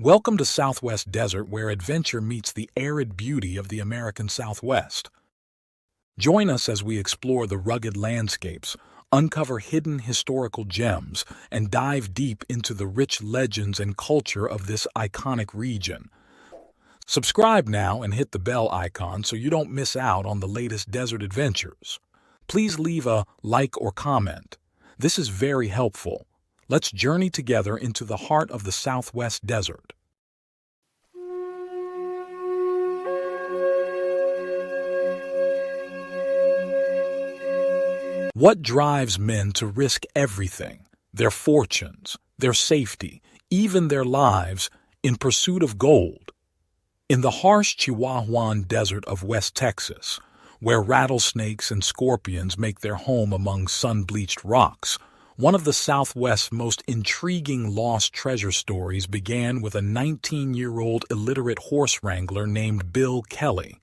Welcome to Southwest Desert, where adventure meets the arid beauty of the American Southwest. Join us as we explore the rugged landscapes, uncover hidden historical gems, and dive deep into the rich legends and culture of this iconic region. Subscribe now and hit the bell icon so you don't miss out on the latest desert adventures. Please leave a like or comment. This is very helpful. Let's journey together into the heart of the Southwest Desert. What drives men to risk everything, their fortunes, their safety, even their lives, in pursuit of gold? In the harsh Chihuahuan desert of West Texas, where rattlesnakes and scorpions make their home among sun-bleached rocks, one of the Southwest's most intriguing lost treasure stories began with a 19-year-old illiterate horse wrangler named Bill Kelly.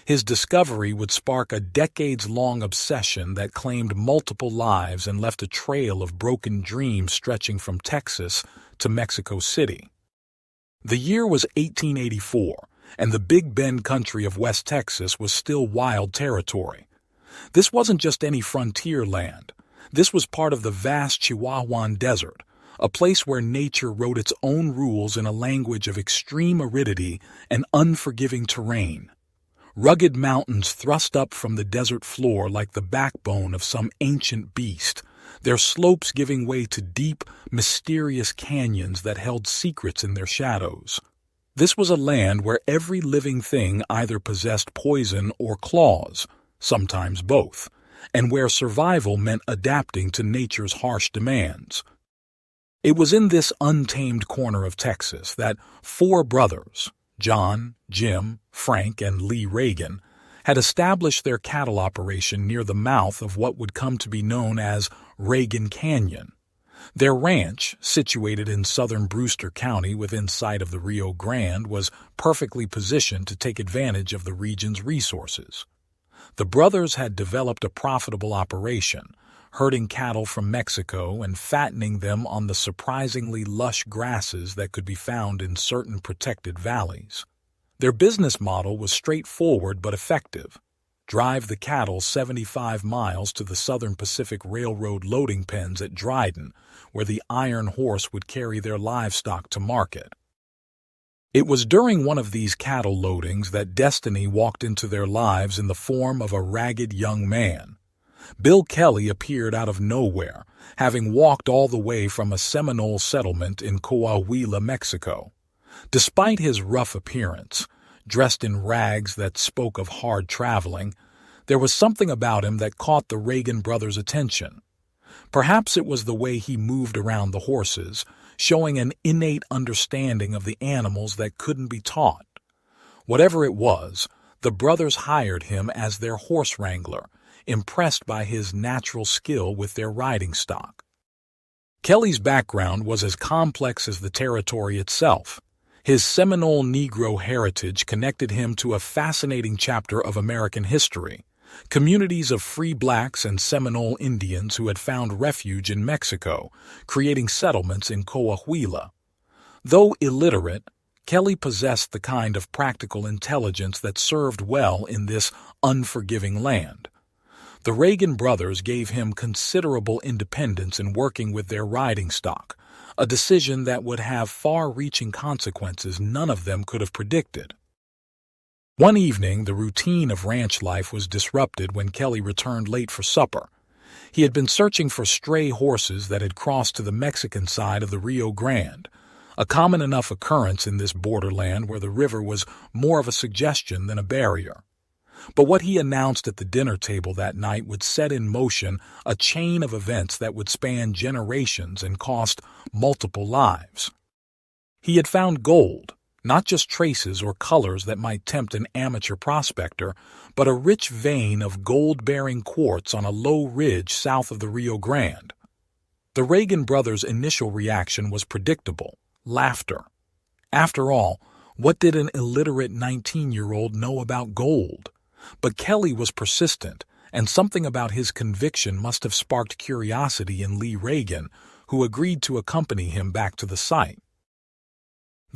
His discovery would spark a decades-long obsession that claimed multiple lives and left a trail of broken dreams stretching from Texas to Mexico City. The year was 1884, and the Big Bend country of West Texas was still wild territory. This wasn't just any frontier land. This was part of the vast Chihuahuan Desert, a place where nature wrote its own rules in a language of extreme aridity and unforgiving terrain. Rugged mountains thrust up from the desert floor like the backbone of some ancient beast, their slopes giving way to deep, mysterious canyons that held secrets in their shadows. This was a land where every living thing either possessed poison or claws, sometimes both, and where survival meant adapting to nature's harsh demands. It was in this untamed corner of Texas that four brothers, John, Jim, Frank, and Lee Reagan, had established their cattle operation near the mouth of what would come to be known as Reagan Canyon. Their ranch, situated in southern Brewster County within sight of the Rio Grande, was perfectly positioned to take advantage of the region's resources. The brothers had developed a profitable operation, herding cattle from Mexico and fattening them on the surprisingly lush grasses that could be found in certain protected valleys. Their business model was straightforward but effective. Drive the cattle 75 miles to the Southern Pacific Railroad loading pens at Dryden, where the iron horse would carry their livestock to market. It was during one of these cattle loadings that destiny walked into their lives in the form of a ragged young man. Bill Kelly appeared out of nowhere, having walked all the way from a Seminole settlement in Coahuila, Mexico. Despite his rough appearance, dressed in rags that spoke of hard traveling, there was something about him that caught the Reagan brothers' attention. Perhaps it was the way he moved around the horses, showing an innate understanding of the animals that couldn't be taught. Whatever it was, the brothers hired him as their horse wrangler, impressed by his natural skill with their riding stock. Kelly's background was as complex as the territory itself. His Seminole Negro heritage connected him to a fascinating chapter of American history, communities of free blacks and Seminole Indians who had found refuge in Mexico, creating settlements in Coahuila. Though illiterate, Kelly possessed the kind of practical intelligence that served well in this unforgiving land. The Reagan brothers gave him considerable independence in working with their riding stock, a decision that would have far-reaching consequences none of them could have predicted. One evening, the routine of ranch life was disrupted when Kelly returned late for supper. He had been searching for stray horses that had crossed to the Mexican side of the Rio Grande, a common enough occurrence in this borderland where the river was more of a suggestion than a barrier. But what he announced at the dinner table that night would set in motion a chain of events that would span generations and cost multiple lives. He had found gold, not just traces or colors that might tempt an amateur prospector, but a rich vein of gold-bearing quartz on a low ridge south of the Rio Grande. The Reagan brothers' initial reaction was predictable: laughter. After all, what did an illiterate 19-year-old know about gold? But Kelly was persistent, and something about his conviction must have sparked curiosity in Lee Reagan, who agreed to accompany him back to the site.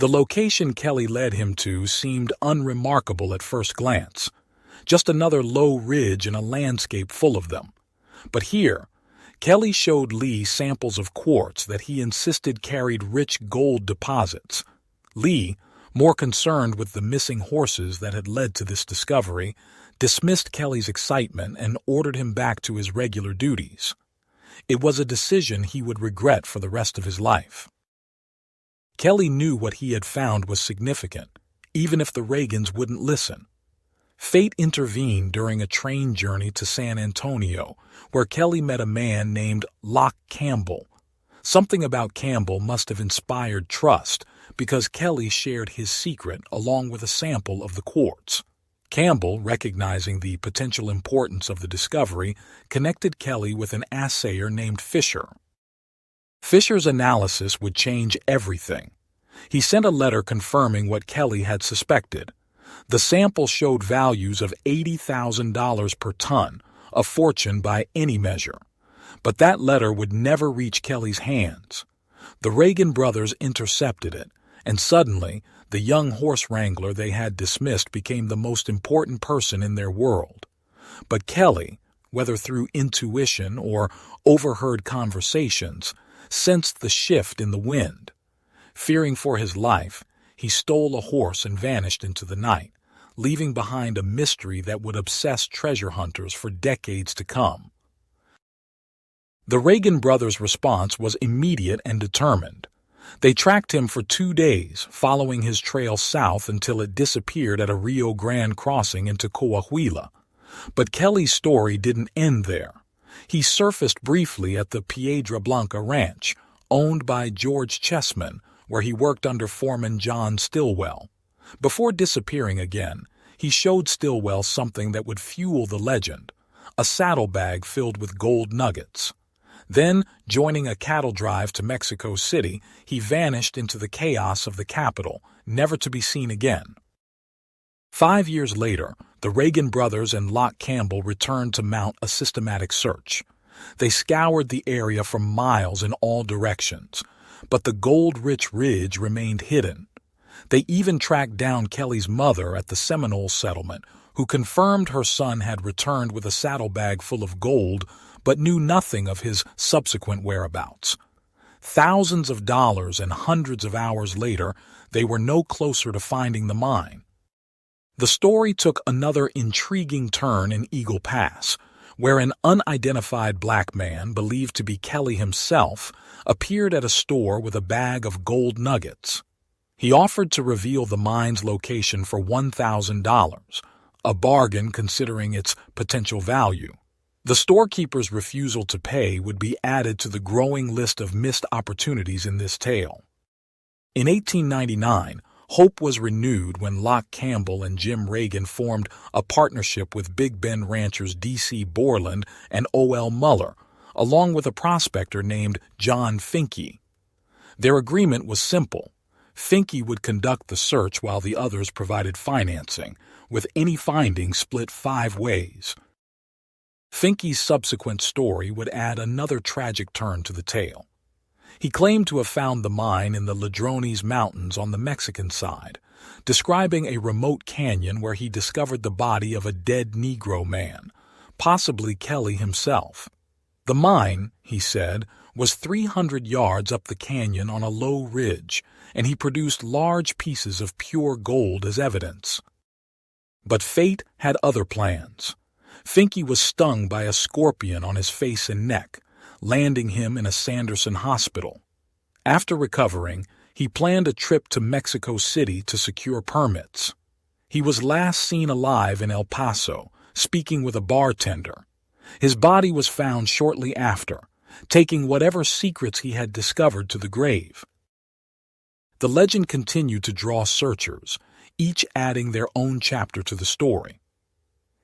The location Kelly led him to seemed unremarkable at first glance, just another low ridge in a landscape full of them. But here, Kelly showed Lee samples of quartz that he insisted carried rich gold deposits. Lee, more concerned with the missing horses that had led to this discovery, dismissed Kelly's excitement and ordered him back to his regular duties. It was a decision he would regret for the rest of his life. Kelly knew what he had found was significant, even if the Reagans wouldn't listen. Fate intervened during a train journey to San Antonio, where Kelly met a man named Locke Campbell. Something about Campbell must have inspired trust, because Kelly shared his secret along with a sample of the quartz. Campbell, recognizing the potential importance of the discovery, connected Kelly with an assayer named Fisher. Fisher's analysis would change everything. He sent a letter confirming what Kelly had suspected. The sample showed values of $80,000 per ton, a fortune by any measure. But that letter would never reach Kelly's hands. The Reagan brothers intercepted it, and suddenly, the young horse wrangler they had dismissed became the most important person in their world. But Kelly, whether through intuition or overheard conversations, sensed the shift in the wind. Fearing for his life, he stole a horse and vanished into the night, leaving behind a mystery that would obsess treasure hunters for decades to come. The Reagan brothers' response was immediate and determined. They tracked him for 2 days, following his trail south until it disappeared at a Rio Grande crossing into Coahuila. But Kelly's story didn't end there. He surfaced briefly at the Piedra Blanca Ranch, owned by George Chessman, where he worked under foreman John Stillwell. Before disappearing again, he showed Stillwell something that would fuel the legend, a saddlebag filled with gold nuggets. Then, joining a cattle drive to Mexico City, he vanished into the chaos of the capital, never to be seen again. 5 years later, the Reagan brothers and Locke Campbell returned to mount a systematic search. They scoured the area for miles in all directions, but the gold-rich ridge remained hidden. They even tracked down Kelly's mother at the Seminole settlement, who confirmed her son had returned with a saddlebag full of gold, but knew nothing of his subsequent whereabouts. Thousands of dollars and hundreds of hours later, they were no closer to finding the mine. The story took another intriguing turn in Eagle Pass, where an unidentified black man, believed to be Kelly himself, appeared at a store with a bag of gold nuggets. He offered to reveal the mine's location for $1,000, a bargain considering its potential value. The storekeeper's refusal to pay would be added to the growing list of missed opportunities in this tale. In 1899, hope was renewed when Locke Campbell and Jim Reagan formed a partnership with Big Bend ranchers D.C. Borland and O.L. Muller, along with a prospector named John Finke. Their agreement was simple. Finke would conduct the search while the others provided financing, with any findings split 5 ways. Finke's subsequent story would add another tragic turn to the tale. He claimed to have found the mine in the Ladrones Mountains on the Mexican side, describing a remote canyon where he discovered the body of a dead Negro man, possibly Kelly himself. The mine, he said, was 300 yards up the canyon on a low ridge, and he produced large pieces of pure gold as evidence. But fate had other plans. Finke was stung by a scorpion on his face and neck, landing him in a Sanderson hospital. After recovering, he planned a trip to Mexico City to secure permits. He was last seen alive in El Paso, speaking with a bartender. His body was found shortly after, taking whatever secrets he had discovered to the grave. The legend continued to draw searchers, each adding their own chapter to the story.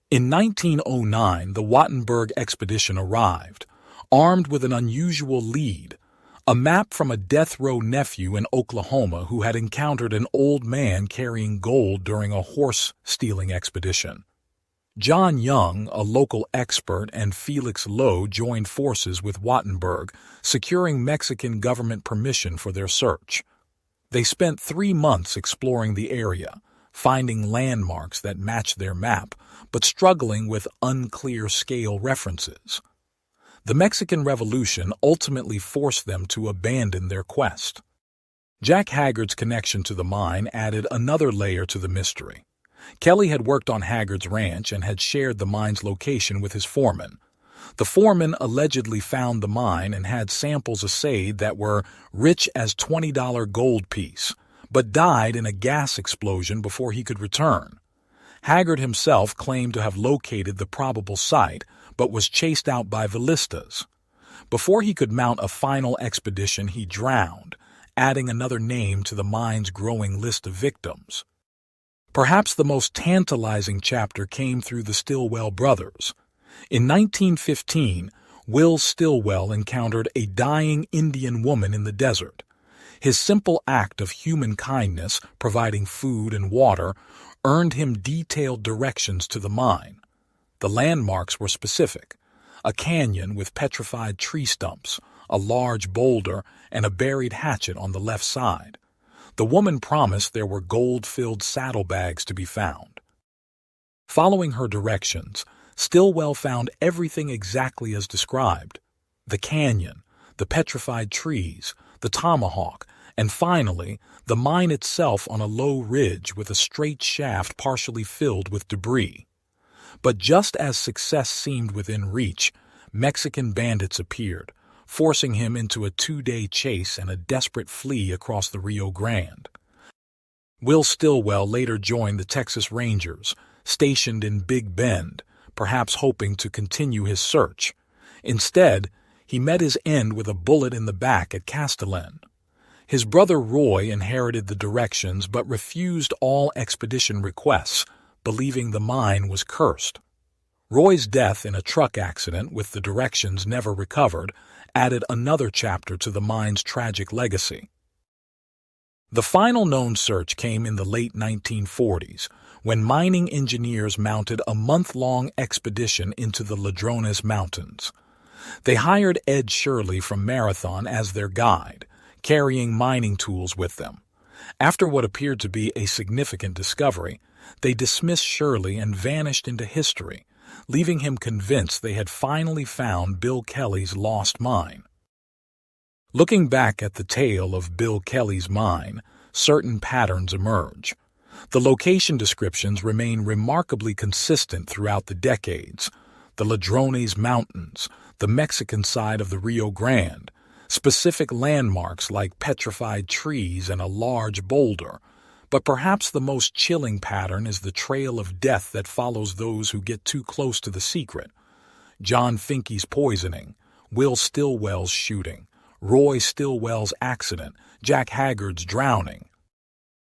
In 1909, the Wattenberg expedition arrived, armed with an unusual lead, a map from a death row nephew in Oklahoma who had encountered an old man carrying gold during a horse-stealing expedition. John Young, a local expert, and Felix Lowe joined forces with Wattenberg, securing Mexican government permission for their search. They spent 3 months exploring the area, finding landmarks that matched their map, but struggling with unclear scale references. The Mexican Revolution ultimately forced them to abandon their quest. Jack Haggard's connection to the mine added another layer to the mystery. Kelly had worked on Haggard's ranch and had shared the mine's location with his foreman. The foreman allegedly found the mine and had samples assayed that were rich as $20 gold piece, but died in a gas explosion before he could return. Haggard himself claimed to have located the probable site, but was chased out by Villistas. Before he could mount a final expedition, he drowned, adding another name to the mine's growing list of victims. Perhaps the most tantalizing chapter came through the Stillwell brothers. In 1915, Will Stillwell encountered a dying Indian woman in the desert. His simple act of human kindness, providing food and water, earned him detailed directions to the mine. The landmarks were specific: a canyon with petrified tree stumps, a large boulder, and a buried hatchet on the left side. The woman promised there were gold-filled saddlebags to be found. Following her directions, Stillwell found everything exactly as described: the canyon, the petrified trees, the tomahawk, and finally, the mine itself on a low ridge with a straight shaft partially filled with debris. But just as success seemed within reach, Mexican bandits appeared, forcing him into a 2-day chase and a desperate flee across the Rio Grande. Will Stillwell later joined the Texas Rangers, stationed in Big Bend, perhaps hoping to continue his search. Instead, he met his end with a bullet in the back at Castellan. His brother Roy inherited the directions but refused all expedition requests, believing the mine was cursed. Roy's death in a truck accident with the directions never recovered added another chapter to the mine's tragic legacy. The final known search came in the late 1940s, when mining engineers mounted a month-long expedition into the Ladrones Mountains. They hired Ed Shirley from Marathon as their guide, carrying mining tools with them. After what appeared to be a significant discovery, they dismissed Shirley and vanished into history, leaving him convinced they had finally found Bill Kelly's lost mine. Looking back at the tale of Bill Kelly's mine, certain patterns emerge. The location descriptions remain remarkably consistent throughout the decades: the Ladrones Mountains, the Mexican side of the Rio Grande, specific landmarks like petrified trees and a large boulder. But perhaps the most chilling pattern is the trail of death that follows those who get too close to the secret. John Finke's poisoning, Will Stillwell's shooting, Roy Stillwell's accident, Jack Haggard's drowning.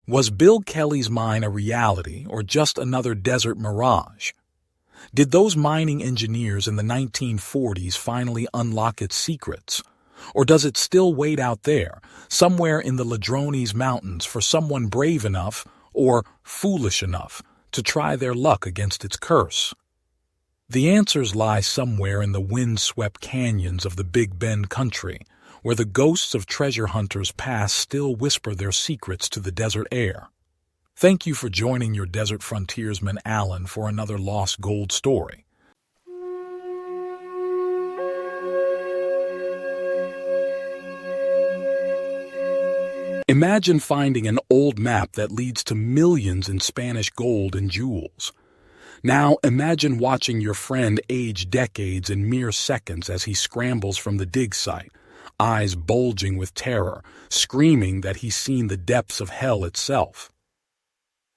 Was Bill Kelly's mine a reality or just another desert mirage? Did those mining engineers in the 1940s finally unlock its secrets? Or does it still wait out there, somewhere in the Ladrones Mountains, for someone brave enough, or foolish enough, to try their luck against its curse? The answers lie somewhere in the wind-swept canyons of the Big Bend country, where the ghosts of treasure hunters past still whisper their secrets to the desert air. Thank you for joining your desert frontiersman Alan for another lost gold story. Imagine finding an old map that leads to millions in Spanish gold and jewels. Now imagine watching your friend age decades in mere seconds as he scrambles from the dig site, eyes bulging with terror, screaming that he's seen the depths of hell itself.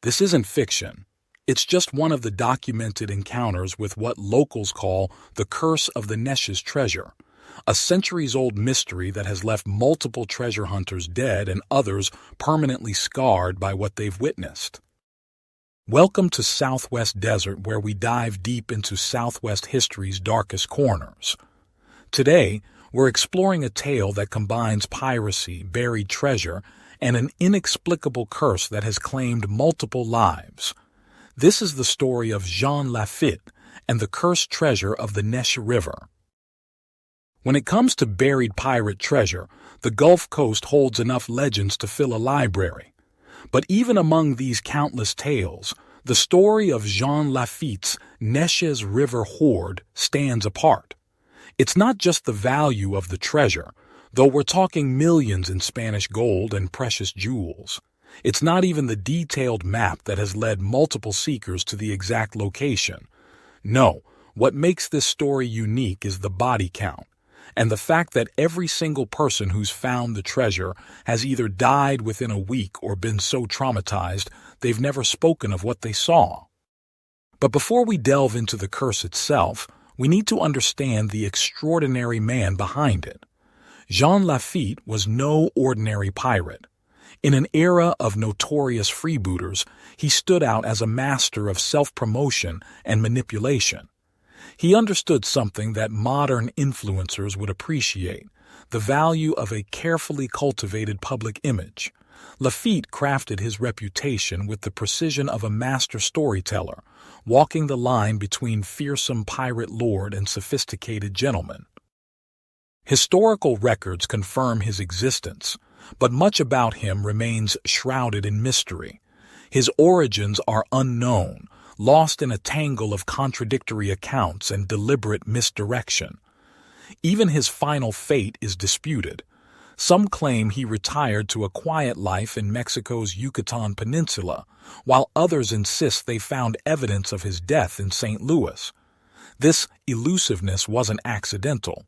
This isn't fiction. It's just one of the documented encounters with what locals call the curse of the Neches treasure, a centuries-old mystery that has left multiple treasure hunters dead and others permanently scarred by what they've witnessed. Welcome to Southwest Desert, where we dive deep into Southwest history's darkest corners. Today, we're exploring a tale that combines piracy, buried treasure, and an inexplicable curse that has claimed multiple lives. This is the story of Jean Lafitte and the cursed treasure of the Neches River. When it comes to buried pirate treasure, the Gulf Coast holds enough legends to fill a library. But even among these countless tales, the story of Jean Lafitte's Neches River hoard stands apart. It's not just the value of the treasure, though we're talking millions in Spanish gold and precious jewels. It's not even the detailed map that has led multiple seekers to the exact location. No, what makes this story unique is the body count, and the fact that every single person who's found the treasure has either died within a week or been so traumatized they've never spoken of what they saw. But before we delve into the curse itself, we need to understand the extraordinary man behind it. Jean Lafitte was no ordinary pirate. In an era of notorious freebooters, he stood out as a master of self-promotion and manipulation. He understood something that modern influencers would appreciate: the value of a carefully cultivated public image. Lafitte crafted his reputation with the precision of a master storyteller, walking the line between fearsome pirate lord and sophisticated gentleman. Historical records confirm his existence, but much about him remains shrouded in mystery. His origins are unknown, lost in a tangle of contradictory accounts and deliberate misdirection. Even his final fate is disputed. Some claim he retired to a quiet life in Mexico's Yucatan Peninsula, while others insist they found evidence of his death in St. Louis. This elusiveness wasn't accidental.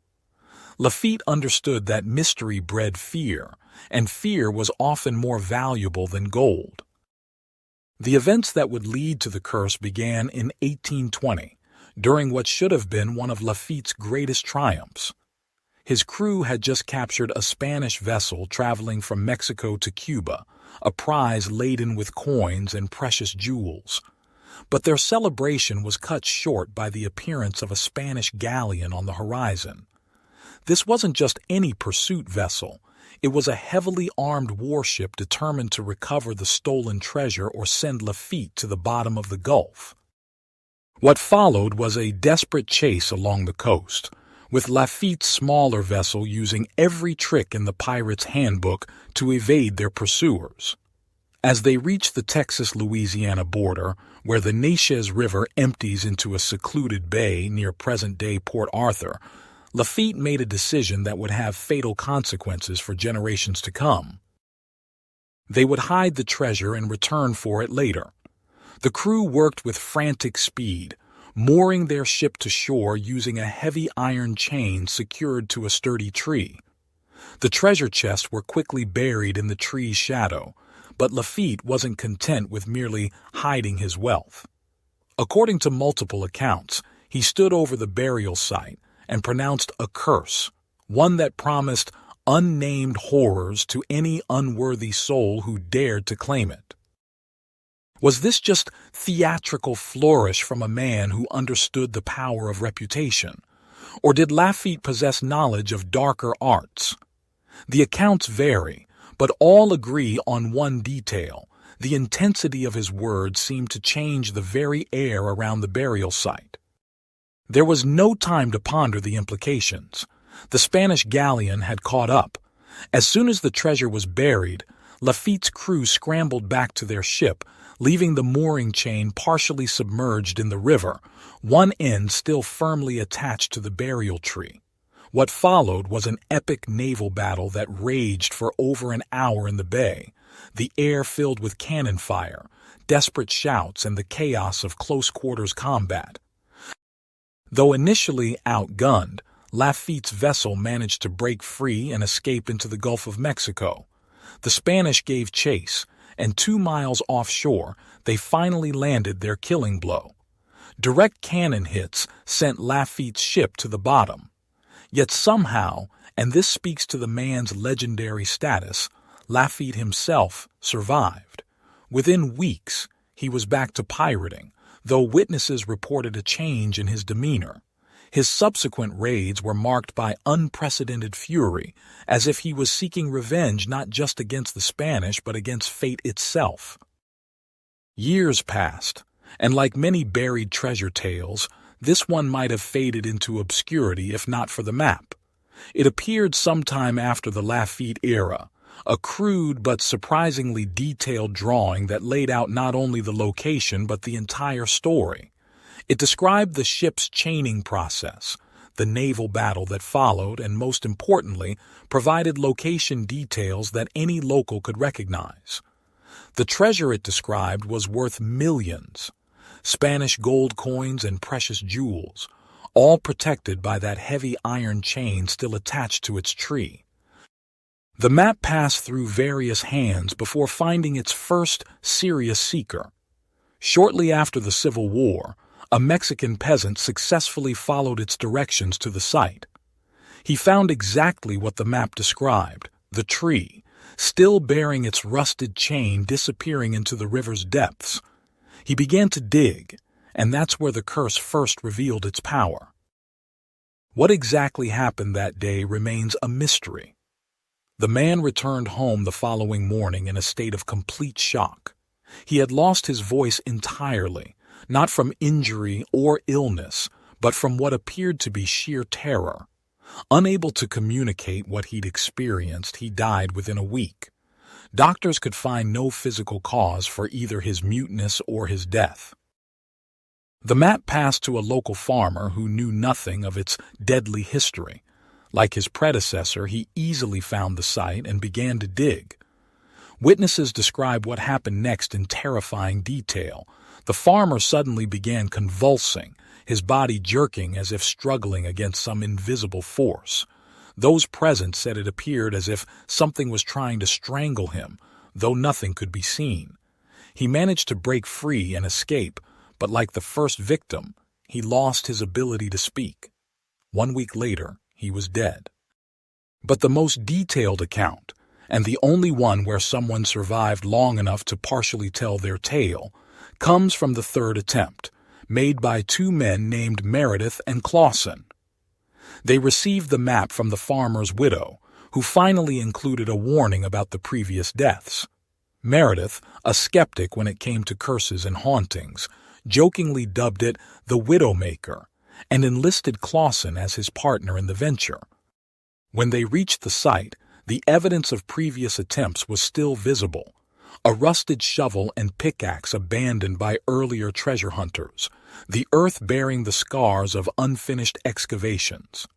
Lafitte understood that mystery bred fear, and fear was often more valuable than gold. The events that would lead to the curse began in 1820, during what should have been one of Lafitte's greatest triumphs. His crew had just captured a Spanish vessel traveling from Mexico to Cuba, a prize laden with coins and precious jewels. But their celebration was cut short by the appearance of a Spanish galleon on the horizon. This wasn't just any pursuit vessel. It was a heavily armed warship determined to recover the stolen treasure or send Lafitte to the bottom of the Gulf. What followed was a desperate chase along the coast, with Lafitte's smaller vessel using every trick in the pirates' handbook to evade their pursuers. As they reached the Texas-Louisiana border, where the Neches River empties into a secluded bay near present-day Port Arthur, Lafitte made a decision that would have fatal consequences for generations to come. They would hide the treasure and return for it later. The crew worked with frantic speed, mooring their ship to shore using a heavy iron chain secured to a sturdy tree. The treasure chests were quickly buried in the tree's shadow, but Lafitte wasn't content with merely hiding his wealth. According to multiple accounts, he stood over the burial site and pronounced a curse, one that promised unnamed horrors to any unworthy soul who dared to claim it. Was this just theatrical flourish from a man who understood the power of reputation? Or did Lafitte possess knowledge of darker arts? The accounts vary, but all agree on one detail: the intensity of his words seemed to change the very air around the burial site. There was no time to ponder the implications. The Spanish galleon had caught up. As soon as the treasure was buried, Lafitte's crew scrambled back to their ship, leaving the mooring chain partially submerged in the river, one end still firmly attached to the burial tree. What followed was an epic naval battle that raged for over an hour in the bay, the air filled with cannon fire, desperate shouts, and the chaos of close-quarters combat. Though initially outgunned, Lafitte's vessel managed to break free and escape into the Gulf of Mexico. The Spanish gave chase, and 2 miles offshore, they finally landed their killing blow. Direct cannon hits sent Lafitte's ship to the bottom. Yet somehow, and this speaks to the man's legendary status, Lafitte himself survived. Within weeks, he was back to pirating, though witnesses reported a change in his demeanor. His subsequent raids were marked by unprecedented fury, as if he was seeking revenge not just against the Spanish but against fate itself. Years passed, and like many buried treasure tales, this one might have faded into obscurity if not for the map. It appeared sometime after the Lafitte era, a crude but surprisingly detailed drawing that laid out not only the location but the entire story. It described the ship's chaining process, the naval battle that followed, and most importantly, provided location details that any local could recognize. The treasure it described was worth millions. Spanish gold coins and precious jewels, all protected by that heavy iron chain still attached to its tree. The map passed through various hands before finding its first serious seeker. Shortly after the Civil War, a Mexican peasant successfully followed its directions to the site. He found exactly what the map described, the tree, still bearing its rusted chain disappearing into the river's depths. He began to dig, and that's where the curse first revealed its power. What exactly happened that day remains a mystery. The man returned home the following morning in a state of complete shock. He had lost his voice entirely, not from injury or illness, but from what appeared to be sheer terror. Unable to communicate what he'd experienced, he died within a week. Doctors could find no physical cause for either his muteness or his death. The map passed to a local farmer who knew nothing of its deadly history. Like his predecessor, he easily found the site and began to dig. Witnesses describe what happened next in terrifying detail. The farmer suddenly began convulsing, his body jerking as if struggling against some invisible force. Those present said it appeared as if something was trying to strangle him, though nothing could be seen. He managed to break free and escape, but like the first victim, he lost his ability to speak. 1 week later, he was dead. But the most detailed account, and the only one where someone survived long enough to partially tell their tale, comes from the third attempt, made by two men named Meredith and Clausen. They received the map from the farmer's widow, who finally included a warning about the previous deaths. Meredith, a skeptic when it came to curses and hauntings, jokingly dubbed it the Widowmaker, and enlisted Clausen as his partner in the venture. When they reached the site, the evidence of previous attempts was still visible. A rusted shovel and pickaxe abandoned by earlier treasure hunters, the earth bearing the scars of unfinished excavations.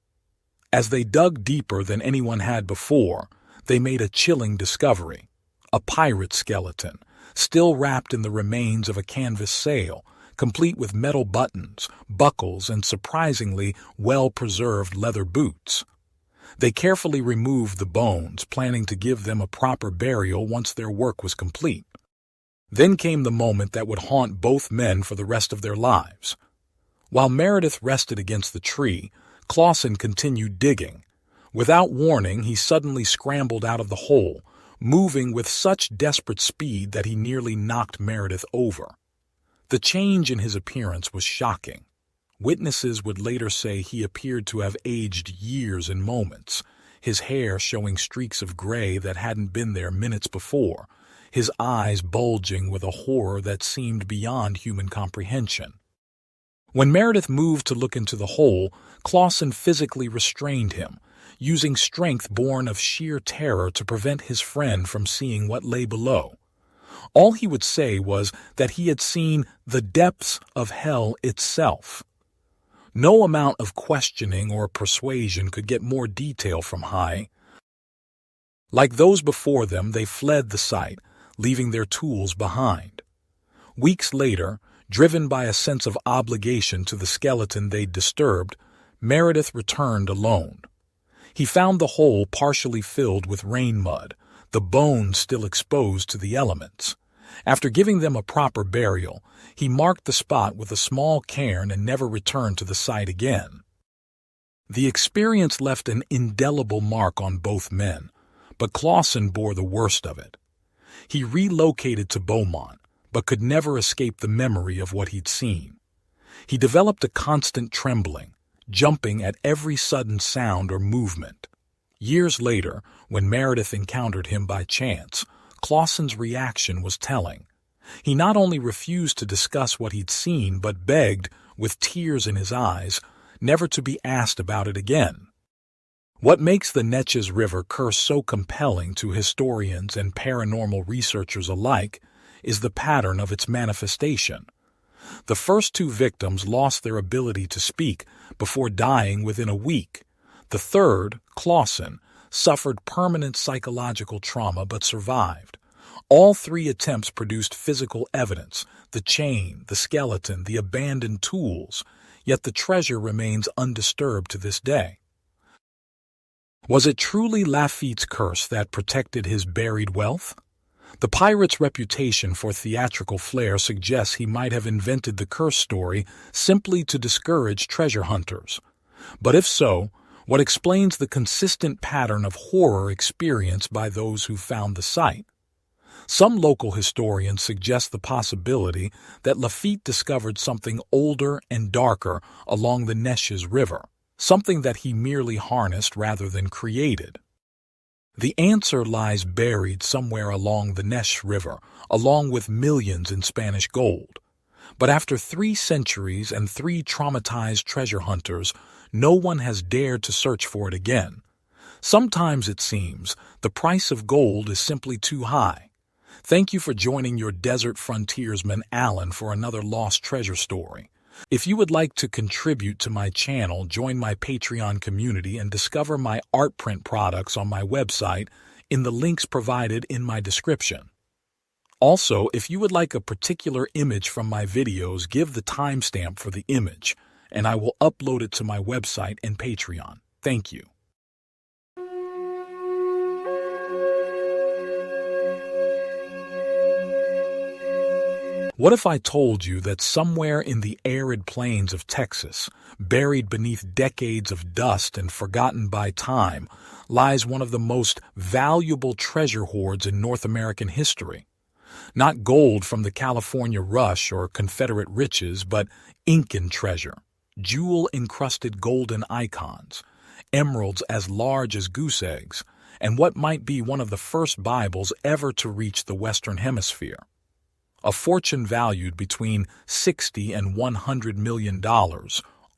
As they dug deeper than anyone had before, they made a chilling discovery. A pirate skeleton, still wrapped in the remains of a canvas sail, complete with metal buttons, buckles, and surprisingly well-preserved leather boots. They carefully removed the bones, planning to give them a proper burial once their work was complete. Then came the moment that would haunt both men for the rest of their lives. While Meredith rested against the tree, Clausen continued digging. Without warning, he suddenly scrambled out of the hole, moving with such desperate speed that he nearly knocked Meredith over. The change in his appearance was shocking. Witnesses would later say he appeared to have aged years in moments, his hair showing streaks of gray that hadn't been there minutes before, his eyes bulging with a horror that seemed beyond human comprehension. When Meredith moved to look into the hole, Clausen physically restrained him, using strength born of sheer terror to prevent his friend from seeing what lay below. All he would say was that he had seen the depths of hell itself. No amount of questioning or persuasion could get more detail from Hai. Like those before them, they fled the site, leaving their tools behind. Weeks later, driven by a sense of obligation to the skeleton they'd disturbed, Meredith returned alone. He found the hole partially filled with rain mud, the bones still exposed to the elements. After giving them a proper burial, he marked the spot with a small cairn and never returned to the site again. The experience left an indelible mark on both men, but Clausen bore the worst of it. He relocated to Beaumont, but could never escape the memory of what he'd seen. He developed a constant trembling, jumping at every sudden sound or movement. Years later, when Meredith encountered him by chance, Clausen's reaction was telling. He not only refused to discuss what he'd seen, but begged, with tears in his eyes, never to be asked about it again. What makes the Neches River curse so compelling to historians and paranormal researchers alike is the pattern of its manifestation. The first two victims lost their ability to speak before dying within a week. The third, Clausen, suffered permanent psychological trauma but survived. All three attempts produced physical evidence: the chain, the skeleton, the abandoned tools, yet the treasure remains undisturbed to this day. Was it truly Lafitte's curse that protected his buried wealth? The pirate's reputation for theatrical flair suggests he might have invented the curse story simply to discourage treasure hunters. But if so, what explains the consistent pattern of horror experienced by those who found the site? Some local historians suggest the possibility that Lafitte discovered something older and darker along the Neches River, something that he merely harnessed rather than created. The answer lies buried somewhere along the Neches River, along with millions in Spanish gold. But after 3 centuries and 3 traumatized treasure hunters, no one has dared to search for it again. Sometimes it seems the price of gold is simply too high. Thank you for joining your desert frontiersman Alan for another lost treasure story. If you would like to contribute to my channel, join my Patreon community and discover my art print products on my website in the links provided in my description. Also, if you would like a particular image from my videos, give the timestamp for the image, and I will upload it to my website and Patreon. Thank you. What if I told you that somewhere in the arid plains of Texas, buried beneath decades of dust and forgotten by time, lies one of the most valuable treasure hoards in North American history? Not gold from the California Rush or Confederate riches, but Incan treasure, jewel-encrusted golden icons, emeralds as large as goose eggs, and what might be one of the first Bibles ever to reach the Western Hemisphere. A fortune valued between $60 and $100 million,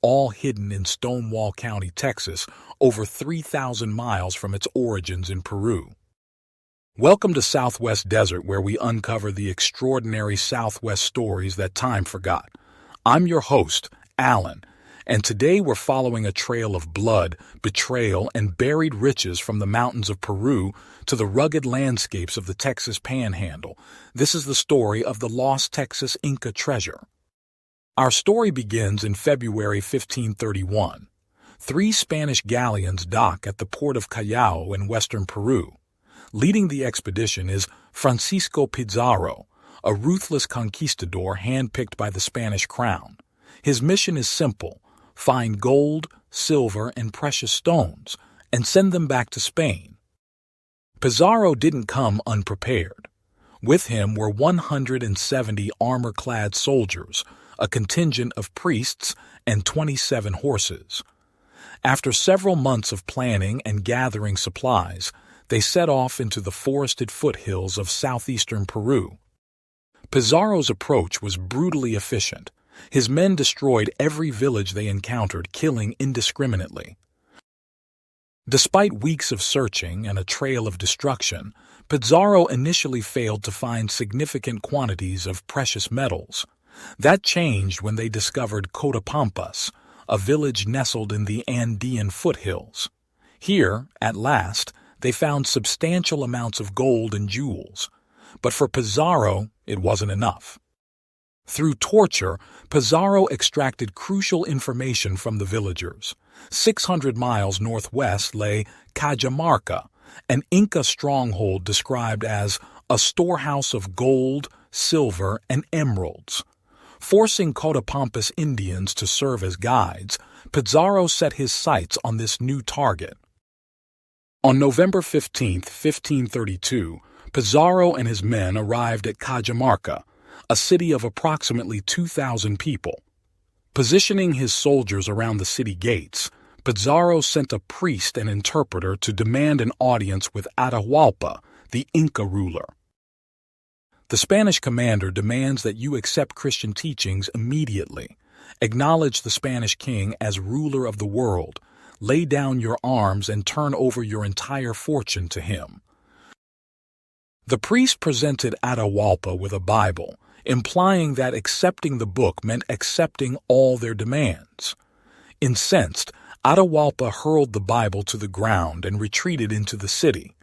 all hidden in Stonewall County, Texas, over 3,000 miles from its origins in Peru. Welcome to Southwest Desert, where we uncover the extraordinary Southwest stories that time forgot. I'm your host, Alan, and today we're following a trail of blood, betrayal, and buried riches from the mountains of Peru to the rugged landscapes of the Texas Panhandle. This is the story of the lost Texas Inca treasure. Our story begins in February 1531. 3 Spanish galleons dock at the port of Callao in western Peru. Leading the expedition is Francisco Pizarro, a ruthless conquistador handpicked by the Spanish crown. His mission is simple: find gold, silver, and precious stones, and send them back to Spain. Pizarro didn't come unprepared. With him were 170 armor-clad soldiers, a contingent of priests, and 27 horses. After several months of planning and gathering supplies, they set off into the forested foothills of southeastern Peru. Pizarro's approach was brutally efficient. His men destroyed every village they encountered, killing indiscriminately. Despite weeks of searching and a trail of destruction, Pizarro initially failed to find significant quantities of precious metals. That changed when they discovered Cotapampas, a village nestled in the Andean foothills. Here, at last, they found substantial amounts of gold and jewels. But for Pizarro, it wasn't enough. Through torture, Pizarro extracted crucial information from the villagers. 600 miles northwest lay Cajamarca, an Inca stronghold described as a storehouse of gold, silver, and emeralds. Forcing Cotapampas Indians to serve as guides, Pizarro set his sights on this new target. On November 15, 1532, Pizarro and his men arrived at Cajamarca, a city of approximately 2,000 people. Positioning his soldiers around the city gates, Pizarro sent a priest and interpreter to demand an audience with Atahualpa, the Inca ruler. The Spanish commander demands that you accept Christian teachings immediately, acknowledge the Spanish king as ruler of the world, lay down your arms and turn over your entire fortune to him. The priest presented Atahualpa with a Bible, implying that accepting the book meant accepting all their demands. Incensed, Atahualpa hurled the Bible to the ground and retreated into the city.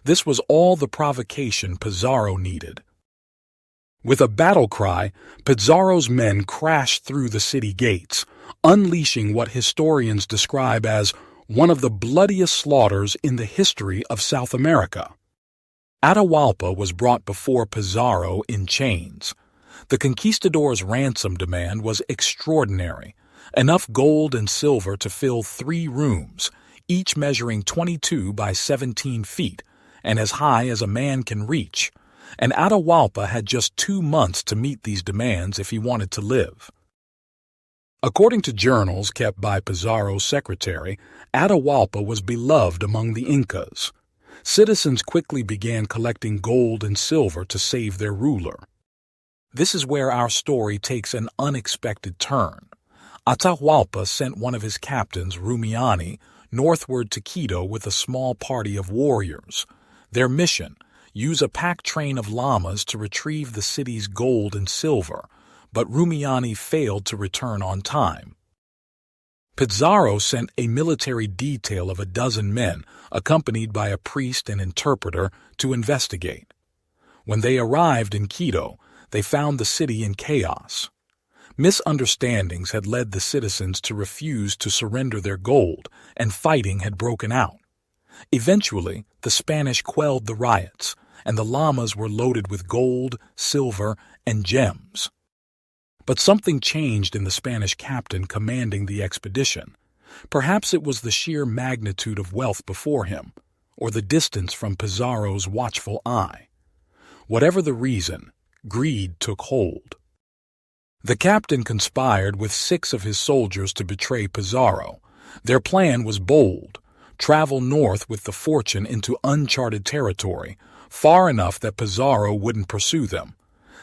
This was all the provocation Pizarro needed. With a battle cry, Pizarro's men crashed through the city gates, unleashing what historians describe as one of the bloodiest slaughters in the history of South America. Atahualpa was brought before Pizarro in chains. The conquistador's ransom demand was extraordinary, enough gold and silver to fill 3 rooms, each measuring 22 by 17 feet, and as high as a man can reach, and Atahualpa had just 2 months to meet these demands if he wanted to live. According to journals kept by Pizarro's secretary, Atahualpa was beloved among the Incas. Citizens quickly began collecting gold and silver to save their ruler. This is where our story takes an unexpected turn. Atahualpa sent one of his captains, Rumiani, northward to Quito with a small party of warriors. Their mission: use a pack train of llamas to retrieve the city's gold and silver, but Rumiani failed to return on time. Pizarro sent a military detail of 12 men, accompanied by a priest and interpreter, to investigate. When they arrived in Quito, they found the city in chaos. Misunderstandings had led the citizens to refuse to surrender their gold, and fighting had broken out. Eventually, the Spanish quelled the riots, and the llamas were loaded with gold, silver, and gems. But something changed in the Spanish captain commanding the expedition. Perhaps it was the sheer magnitude of wealth before him, or the distance from Pizarro's watchful eye. Whatever the reason, greed took hold. The captain conspired with 6 of his soldiers to betray Pizarro. Their plan was bold: travel north with the fortune into uncharted territory, far enough that Pizarro wouldn't pursue them.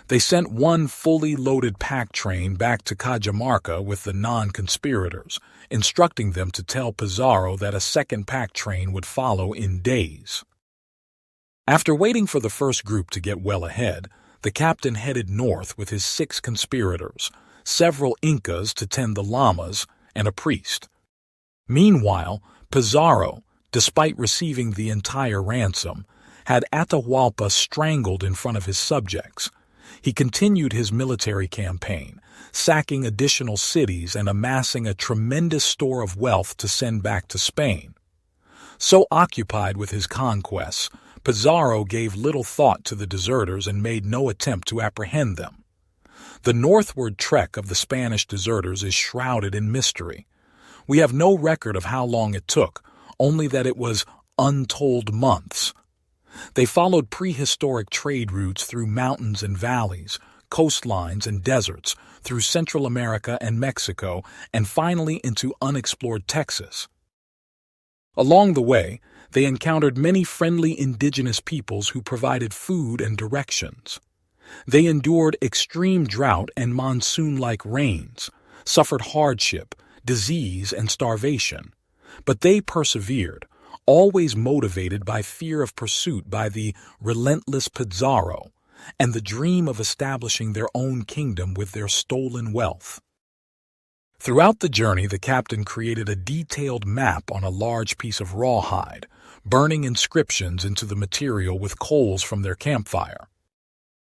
They sent one fully loaded pack train back to Cajamarca with the non-conspirators, instructing them to tell Pizarro that a second pack train would follow in days. After waiting for the first group to get well ahead, the captain headed north with his 6 conspirators, several Incas to tend the llamas, and a priest. Meanwhile, Pizarro, despite receiving the entire ransom, had Atahualpa strangled in front of his subjects. He continued his military campaign, sacking additional cities and amassing a tremendous store of wealth to send back to Spain. So occupied with his conquests, Pizarro gave little thought to the deserters and made no attempt to apprehend them. The northward trek of the Spanish deserters is shrouded in mystery. We have no record of how long it took, only that it was untold months. They followed prehistoric trade routes through mountains and valleys, coastlines and deserts, through Central America and Mexico, and finally into unexplored Texas. Along the way, they encountered many friendly indigenous peoples who provided food and directions. They endured extreme drought and monsoon-like rains, suffered hardship, disease, and starvation. But they persevered, always motivated by fear of pursuit by the relentless Pizarro and the dream of establishing their own kingdom with their stolen wealth. Throughout the journey, the captain created a detailed map on a large piece of rawhide, burning inscriptions into the material with coals from their campfire.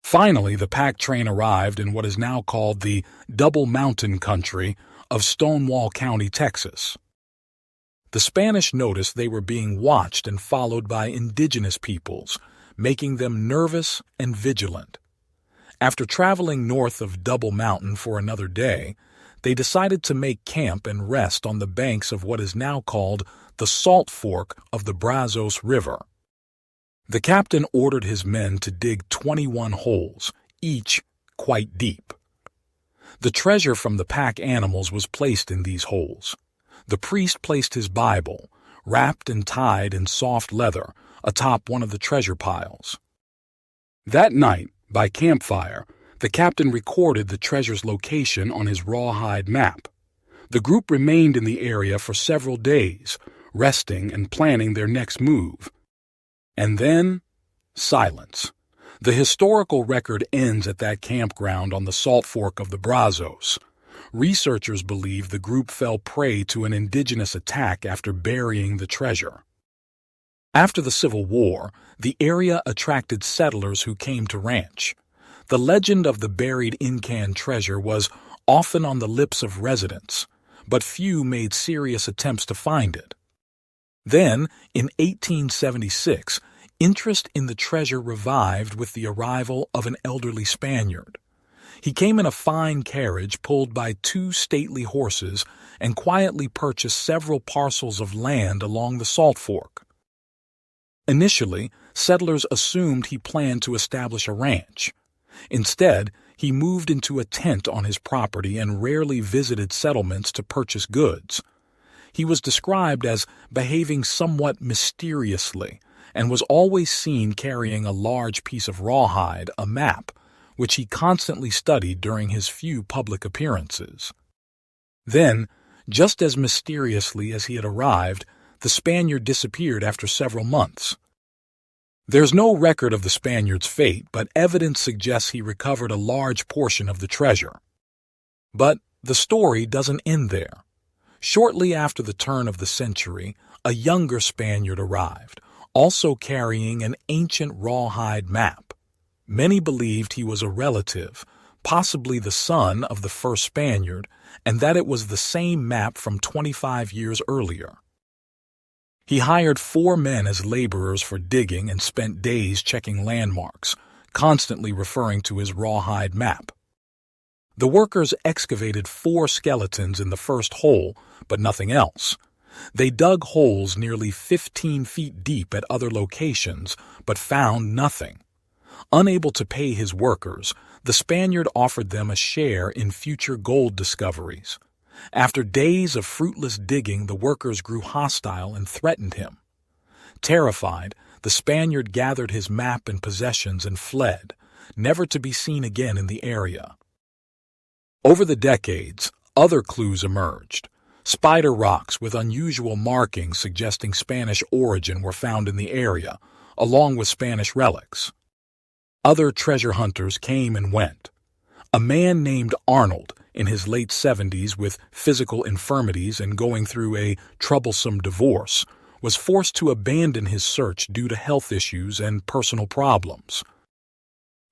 Finally, the pack train arrived in what is now called the Double Mountain Country of Stonewall County, Texas. The Spanish noticed they were being watched and followed by indigenous peoples, making them nervous and vigilant. After traveling north of Double Mountain for another day, they decided to make camp and rest on the banks of what is now called the Salt Fork of the Brazos River. The captain ordered his men to dig 21 holes, each quite deep. The treasure from the pack animals was placed in these holes. The priest placed his Bible, wrapped and tied in soft leather, atop one of the treasure piles. That night, by campfire, the captain recorded the treasure's location on his rawhide map. The group remained in the area for several days, resting and planning their next move. And then, silence. The historical record ends at that campground on the Salt Fork of the Brazos. Researchers believe the group fell prey to an indigenous attack after burying the treasure. After the Civil War, the area attracted settlers who came to ranch. The legend of the buried Incan treasure was often on the lips of residents, but few made serious attempts to find it. Then, in 1876, interest in the treasure revived with the arrival of an elderly Spaniard. He came in a fine carriage pulled by two stately horses and quietly purchased several parcels of land along the Salt Fork. Initially, settlers assumed he planned to establish a ranch. Instead, he moved into a tent on his property and rarely visited settlements to purchase goods. He was described as behaving somewhat mysteriously and was always seen carrying a large piece of rawhide, a map, which he constantly studied during his few public appearances. Then, just as mysteriously as he had arrived, the Spaniard disappeared after several months. There's no record of the Spaniard's fate, but evidence suggests he recovered a large portion of the treasure. But the story doesn't end there. Shortly after the turn of the century, a younger Spaniard arrived, also carrying an ancient rawhide map. Many believed he was a relative, possibly the son of the first Spaniard, and that it was the same map from 25 years earlier. He hired 4 men as laborers for digging and spent days checking landmarks, constantly referring to his rawhide map. The workers excavated 4 skeletons in the first hole, but nothing else. They dug holes nearly 15 feet deep at other locations, but found nothing. Unable to pay his workers, the Spaniard offered them a share in future gold discoveries. After days of fruitless digging, the workers grew hostile and threatened him. Terrified, the Spaniard gathered his map and possessions and fled, never to be seen again in the area. Over the decades, other clues emerged. Spider rocks with unusual markings suggesting Spanish origin were found in the area, along with Spanish relics. Other treasure hunters came and went. A man named Arnold, in his late 70s with physical infirmities and going through a troublesome divorce, was forced to abandon his search due to health issues and personal problems.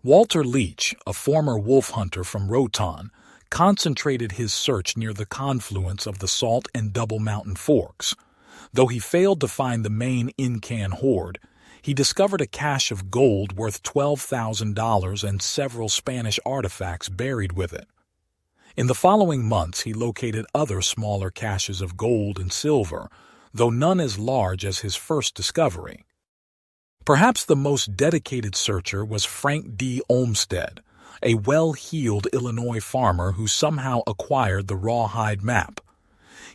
Walter Leach, a former wolf hunter from Rotan, concentrated his search near the confluence of the Salt and Double Mountain Forks. Though he failed to find the main Incan hoard, he discovered a cache of gold worth $12,000 and several Spanish artifacts buried with it. In the following months, he located other smaller caches of gold and silver, though none as large as his first discovery. Perhaps the most dedicated searcher was Frank D. Olmsted, a well-heeled Illinois farmer who somehow acquired the rawhide map.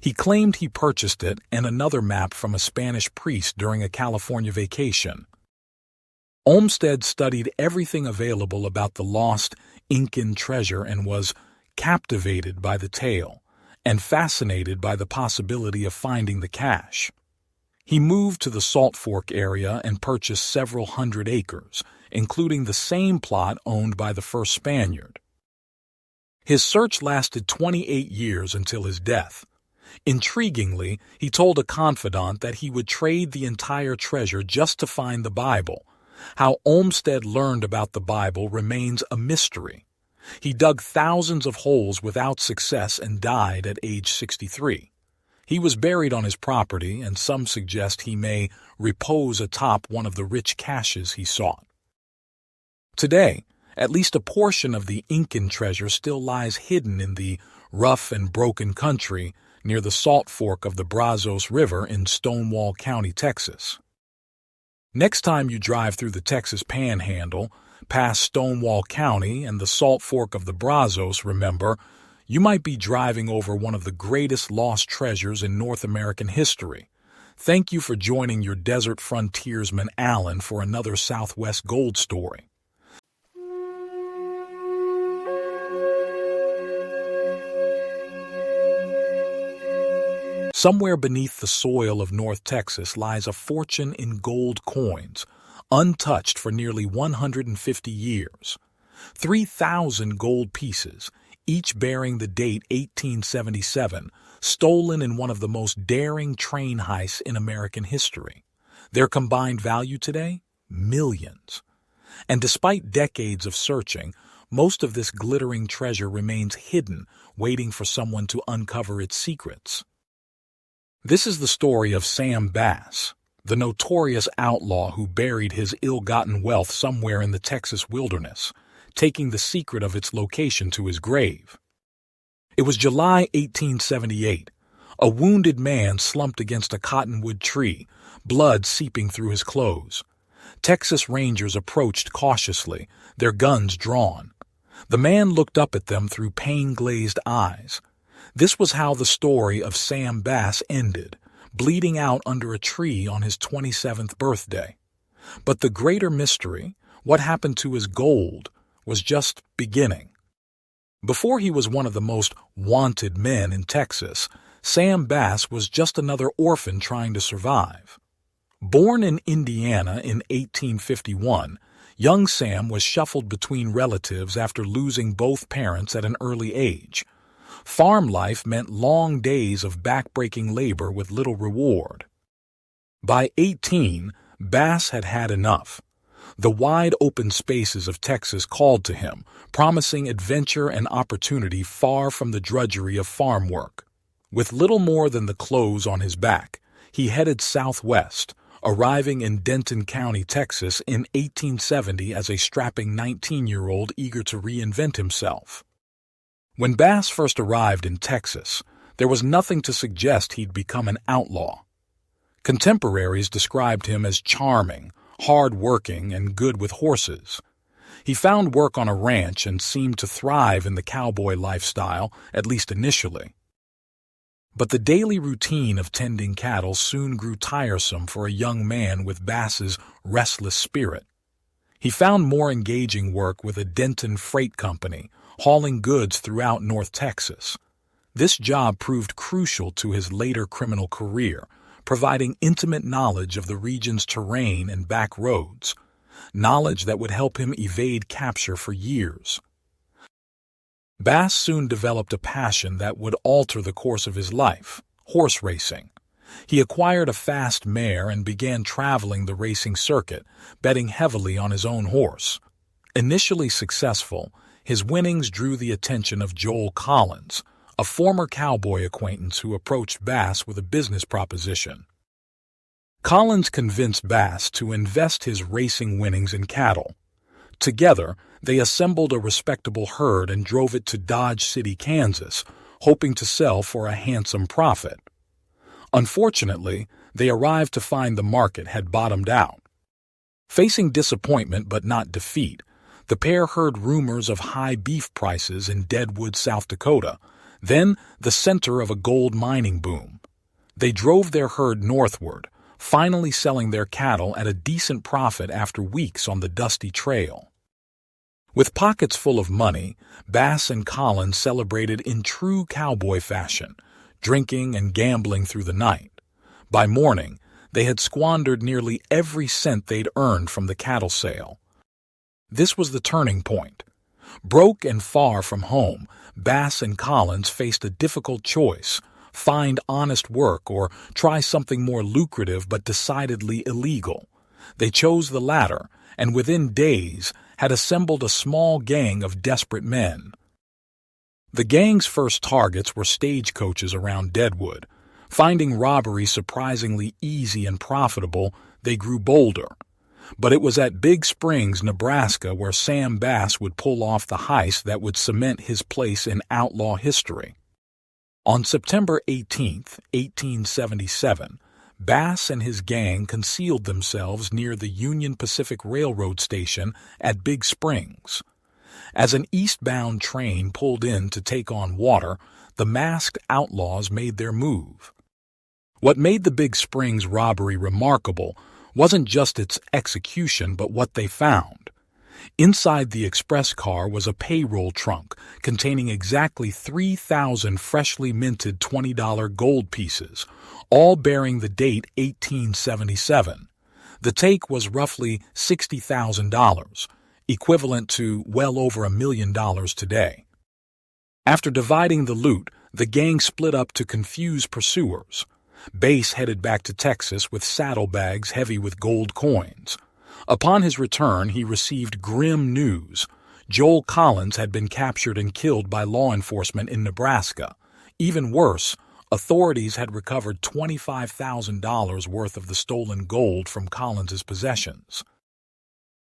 He claimed he purchased it and another map from a Spanish priest during a California vacation. Olmsted studied everything available about the lost Incan treasure and was captivated by the tale and fascinated by the possibility of finding the cache. He moved to the Salt Fork area and purchased several hundred acres, including the same plot owned by the first Spaniard. His search lasted 28 years until his death. Intriguingly, he told a confidant that he would trade the entire treasure just to find the Bible. How Olmsted learned about the Bible remains a mystery. He dug thousands of holes without success and died at age 63. He was buried on his property, and some suggest he may repose atop one of the rich caches he sought. Today, at least a portion of the Incan treasure still lies hidden in the rough and broken country near the Salt Fork of the Brazos River in Stonewall County, Texas. Next time you drive through the Texas Panhandle, past Stonewall County and the Salt Fork of the Brazos, remember, you might be driving over one of the greatest lost treasures in North American history. Thank you for joining your desert frontiersman Alan for another Southwest Gold story. Somewhere beneath the soil of North Texas lies a fortune in gold coins, untouched for nearly 150 years. 3,000 gold pieces, each bearing the date 1877, stolen in one of the most daring train heists in American history. Their combined value today? Millions. And despite decades of searching, most of this glittering treasure remains hidden, waiting for someone to uncover its secrets. This is the story of Sam Bass, the notorious outlaw who buried his ill-gotten wealth somewhere in the Texas wilderness, taking the secret of its location to his grave. It was July 1878. A wounded man slumped against a cottonwood tree, blood seeping through his clothes. Texas Rangers approached cautiously, their guns drawn. The man looked up at them through pain-glazed eyes. This was how the story of Sam Bass ended, bleeding out under a tree on his 27th birthday. But the greater mystery, what happened to his gold, was just beginning. Before he was one of the most wanted men in Texas, Sam Bass was just another orphan trying to survive. Born in Indiana in 1851, young Sam was shuffled between relatives after losing both parents at an early age. Farm life meant long days of back-breaking labor with little reward. By 18, Bass had had enough. The wide open spaces of Texas called to him, promising adventure and opportunity far from the drudgery of farm work. With little more than the clothes on his back, he headed southwest, arriving in Denton County, Texas in 1870 as a strapping 19-year-old eager to reinvent himself. When Bass first arrived in Texas, there was nothing to suggest he'd become an outlaw. Contemporaries described him as charming, hard-working, and good with horses. He found work on a ranch and seemed to thrive in the cowboy lifestyle, at least initially. But the daily routine of tending cattle soon grew tiresome for a young man with Bass's restless spirit. He found more engaging work with a Denton freight company, hauling goods throughout North Texas. This job proved crucial to his later criminal career, providing intimate knowledge of the region's terrain and back roads, knowledge that would help him evade capture for years. Bass soon developed a passion that would alter the course of his life: horse racing. He acquired a fast mare and began traveling the racing circuit, betting heavily on his own horse. Initially successful, his winnings drew the attention of Joel Collins, a former cowboy acquaintance who approached Bass with a business proposition. Collins convinced Bass to invest his racing winnings in cattle. Together, they assembled a respectable herd and drove it to Dodge City, Kansas, hoping to sell for a handsome profit. Unfortunately, they arrived to find the market had bottomed out. Facing disappointment but not defeat, the pair heard rumors of high beef prices in Deadwood, South Dakota, then the center of a gold mining boom. They drove their herd northward, finally selling their cattle at a decent profit after weeks on the dusty trail. With pockets full of money, Bass and Collins celebrated in true cowboy fashion, drinking and gambling through the night. By morning, they had squandered nearly every cent they'd earned from the cattle sale. This was the turning point. Broke and far from home, Bass and Collins faced a difficult choice: find honest work or try something more lucrative but decidedly illegal. They chose the latter, and within days had assembled a small gang of desperate men. The gang's first targets were stagecoaches around Deadwood. Finding robbery surprisingly easy and profitable, they grew bolder. But it was at Big Springs, Nebraska, where Sam Bass would pull off the heist that would cement his place in outlaw history. On September 18, 1877, Bass and his gang concealed themselves near the Union Pacific Railroad station at Big Springs. As an eastbound train pulled in to take on water, the masked outlaws made their move. What made the Big Springs robbery remarkable wasn't just its execution but what they found. Inside the express car was a payroll trunk containing exactly 3,000 freshly minted $20 gold pieces, all bearing the date 1877. The take was roughly $60,000, equivalent to well over $1 million today. After dividing the loot, the gang split up to confuse pursuers. Bass headed back to Texas with saddlebags heavy with gold coins. Upon his return, he received grim news. Joel Collins had been captured and killed by law enforcement in Nebraska. Even worse, authorities had recovered $25,000 worth of the stolen gold from Collins's possessions.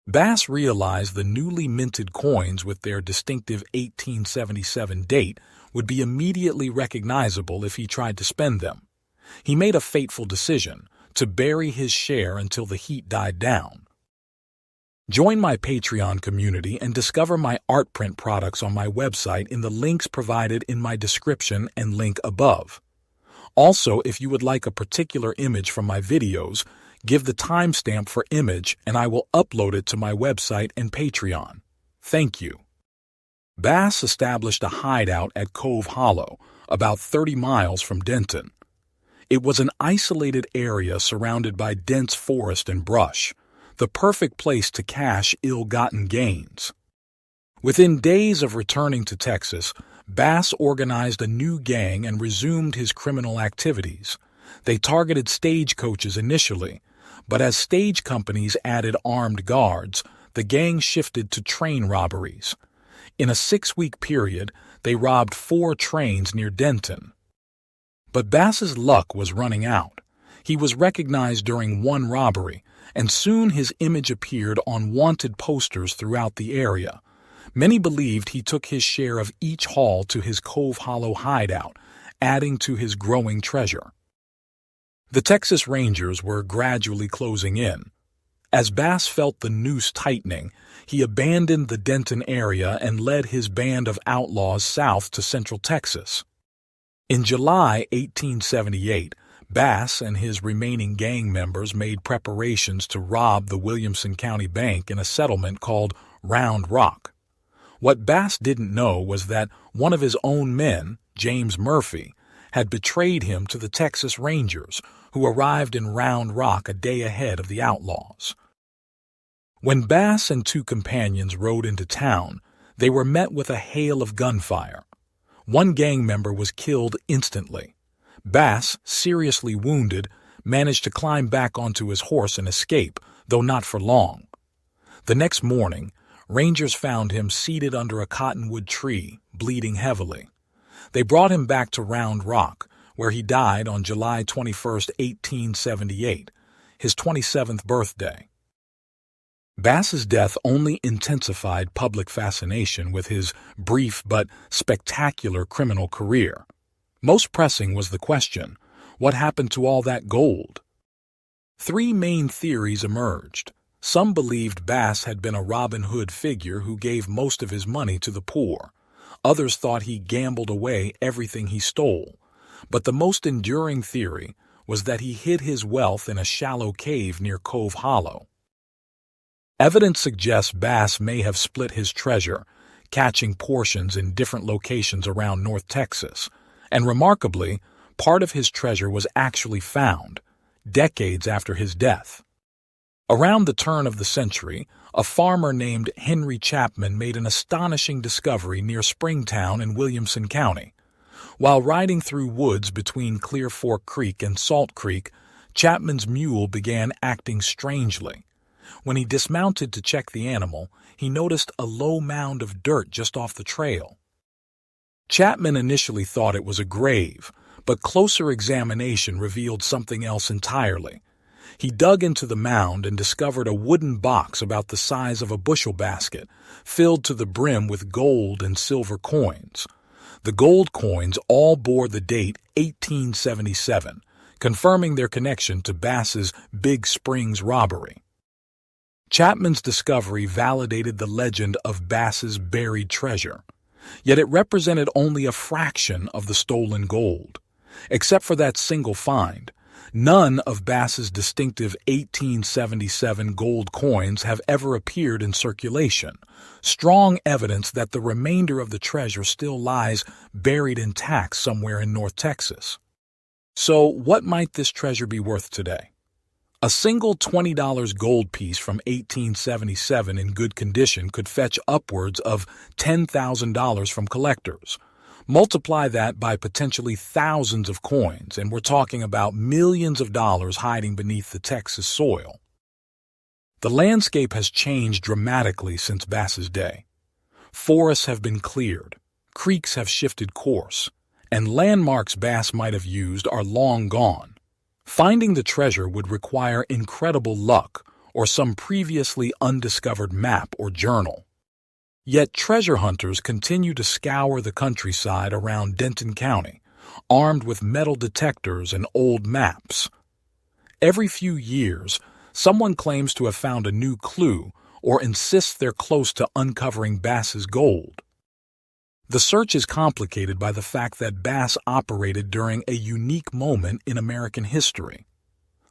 Bass realized the newly minted coins with their distinctive 1877 date would be immediately recognizable if he tried to spend them. He made a fateful decision to bury his share until the heat died down. Join my Patreon community and discover my art print products on my website in the links provided in my description and link above. Also, if you would like a particular image from my videos, give the timestamp for image and I will upload it to my website and Patreon. Thank you. Bass established a hideout at Cove Hollow, about 30 miles from Denton. It was an isolated area surrounded by dense forest and brush, the perfect place to cache ill-gotten gains. Within days of returning to Texas, Bass organized a new gang and resumed his criminal activities. They targeted stagecoaches initially, but as stage companies added armed guards, the gang shifted to train robberies. In a 6-week period, they robbed 4 trains near Denton. But Bass's luck was running out. He was recognized during one robbery, and soon his image appeared on wanted posters throughout the area. Many believed he took his share of each haul to his Cove Hollow hideout, adding to his growing treasure. The Texas Rangers were gradually closing in. As Bass felt the noose tightening, he abandoned the Denton area and led his band of outlaws south to central Texas. In July 1878, Bass and his remaining gang members made preparations to rob the Williamson County Bank in a settlement called Round Rock. What Bass didn't know was that one of his own men, James Murphy, had betrayed him to the Texas Rangers, who arrived in Round Rock a day ahead of the outlaws. When Bass and 2 companions rode into town, they were met with a hail of gunfire. One gang member was killed instantly. Bass, seriously wounded, managed to climb back onto his horse and escape, though not for long. The next morning, Rangers found him seated under a cottonwood tree, bleeding heavily. They brought him back to Round Rock, where he died on July 21, 1878, his 27th birthday. Bass's death only intensified public fascination with his brief but spectacular criminal career. Most pressing was the question, what happened to all that gold? 3 main theories emerged. Some believed Bass had been a Robin Hood figure who gave most of his money to the poor. Others thought he gambled away everything he stole. But the most enduring theory was that he hid his wealth in a shallow cave near Cove Hollow. Evidence suggests Bass may have split his treasure, catching portions in different locations around North Texas, and remarkably, part of his treasure was actually found, decades after his death. Around the turn of the century, a farmer named Henry Chapman made an astonishing discovery near Springtown in Williamson County. While riding through woods between Clear Fork Creek and Salt Creek, Chapman's mule began acting strangely. When he dismounted to check the animal, he noticed a low mound of dirt just off the trail. Chapman initially thought it was a grave, but closer examination revealed something else entirely. He dug into the mound and discovered a wooden box about the size of a bushel basket, filled to the brim with gold and silver coins. The gold coins all bore the date 1877, confirming their connection to Bass's Big Springs robbery. Chapman's discovery validated the legend of Bass's buried treasure, yet it represented only a fraction of the stolen gold. Except for that single find, None of Bass's distinctive 1877 gold coins have ever appeared in circulation, strong evidence that the remainder of the treasure still lies buried intact somewhere in North Texas. So, what might this treasure be worth today? A single $20 gold piece from 1877 in good condition could fetch upwards of $10,000 from collectors. Multiply that by potentially thousands of coins, and we're talking about millions of dollars hiding beneath the Texas soil. The landscape has changed dramatically since Bass's day. Forests have been cleared, creeks have shifted course, and landmarks Bass might have used are long gone. Finding the treasure would require incredible luck or some previously undiscovered map or journal. Yet treasure hunters continue to scour the countryside around Denton County, armed with metal detectors and old maps. Every few years, someone claims to have found a new clue or insists they're close to uncovering Bass's gold. The search is complicated by the fact that Bass operated during a unique moment in American history.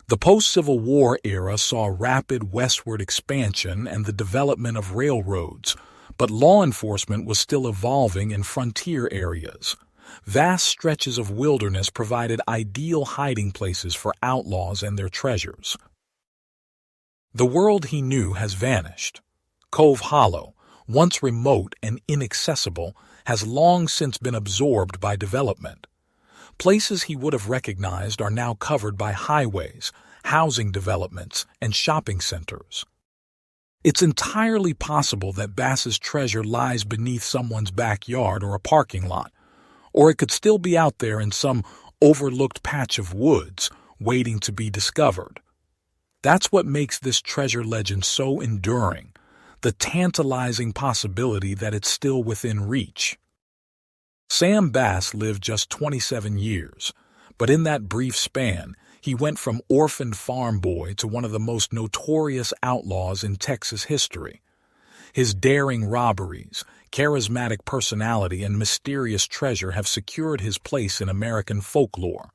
The post-Civil War era saw rapid westward expansion and the development of railroads, but law enforcement was still evolving in frontier areas. Vast stretches of wilderness provided ideal hiding places for outlaws and their treasures. The world he knew has vanished. Cove Hollow, once remote and inaccessible, has long since been absorbed by development. Places he would have recognized are now covered by highways, housing developments, and shopping centers. It's entirely possible that Bass's treasure lies beneath someone's backyard or a parking lot, or it could still be out there in some overlooked patch of woods, waiting to be discovered. That's what makes this treasure legend so enduring, the tantalizing possibility that it's still within reach. Sam Bass lived just 27 years, but in that brief span, he went from orphaned farm boy to one of the most notorious outlaws in Texas history. His daring robberies, charismatic personality, and mysterious treasure have secured his place in American folklore.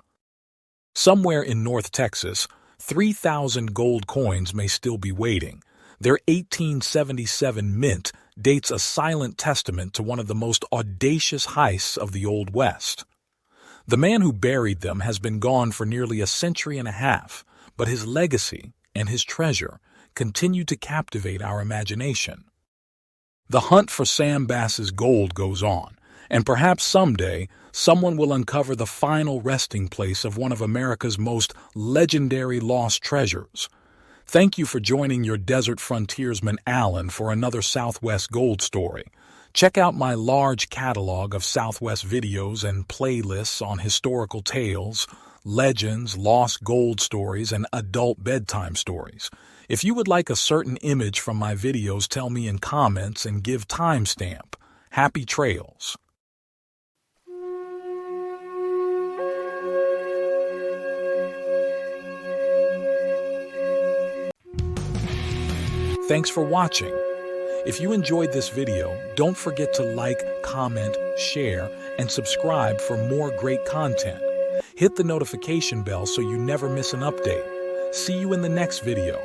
Somewhere in North Texas, 3,000 gold coins may still be waiting. Their 1877 mint dates a silent testament to one of the most audacious heists of the Old West. The man who buried them has been gone for nearly a century and a half, but his legacy and his treasure continue to captivate our imagination. The hunt for Sam Bass's gold goes on, and perhaps someday someone will uncover the final resting place of one of America's most legendary lost treasures. Thank you for joining your desert frontiersman Alan for another Southwest Gold story. Check out my large catalog of Southwest videos and playlists on historical tales, legends, lost gold stories, and adult bedtime stories. If you would like a certain image from my videos, tell me in comments and give timestamp. Happy trails. Thanks for watching. If you enjoyed this video, don't forget to like, comment, share, and subscribe for more great content. Hit the notification bell so you never miss an update. See you in the next video.